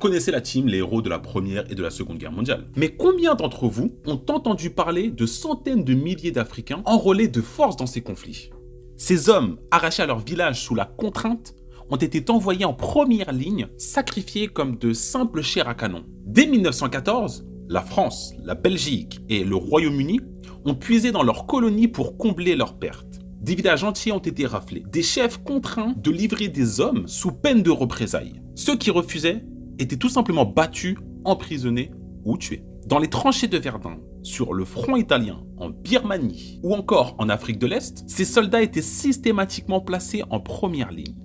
connaissez la team, les héros de la Première et de la Seconde Guerre mondiale. Mais combien d'entre vous ont entendu parler de centaines de milliers d'Africains enrôlés de force dans ces conflits? Ces hommes, arrachés à leur village sous la contrainte, ont été envoyés en première ligne, sacrifiés comme de simples chairs à canon. Dès 1914, la France, la Belgique et le Royaume-Uni ont puisé dans leurs colonies pour combler leurs pertes. Des villages entiers ont été raflés, des chefs contraints de livrer des hommes sous peine de représailles. Ceux qui refusaient étaient tout simplement battus, emprisonnés ou tués. Dans les tranchées de Verdun, sur le front italien, en Birmanie ou encore en Afrique de l'Est, ces soldats étaient systématiquement placés en première ligne.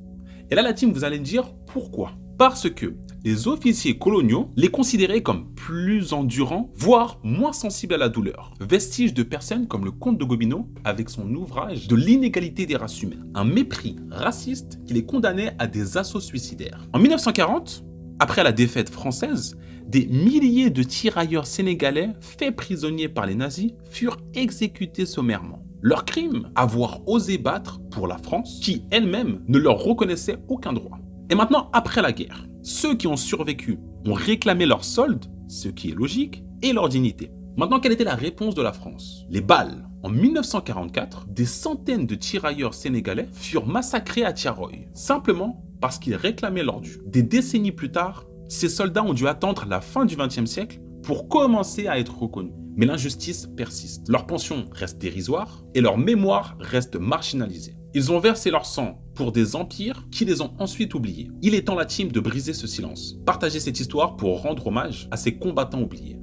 Et là, la team, vous allez me dire pourquoi? Parce que les officiers coloniaux les considéraient comme plus endurants, voire moins sensibles à la douleur. Vestige de personnes comme le comte de Gobineau avec son ouvrage de l'inégalité des races humaines. Un mépris raciste qui les condamnait à des assauts suicidaires. En 1940, après la défaite française, des milliers de tirailleurs sénégalais faits prisonniers par les nazis furent exécutés sommairement. Leur crime, avoir osé battre pour la France, qui elle-même ne leur reconnaissait aucun droit. Et maintenant, après la guerre, ceux qui ont survécu ont réclamé leur solde, ce qui est logique, et leur dignité. Maintenant, quelle était la réponse de la France? Les balles. En 1944, des centaines de tirailleurs sénégalais furent massacrés à Tiaroy, simplement parce qu'ils réclamaient leur dû. Des décennies plus tard, ces soldats ont dû attendre la fin du XXe siècle pour commencer à être reconnus. Mais l'injustice persiste. Leur pension reste dérisoire et leur mémoire reste marginalisée. Ils ont versé leur sang pour des empires qui les ont ensuite oubliés. Il est temps, la team, de briser ce silence. Partagez cette histoire pour rendre hommage à ces combattants oubliés.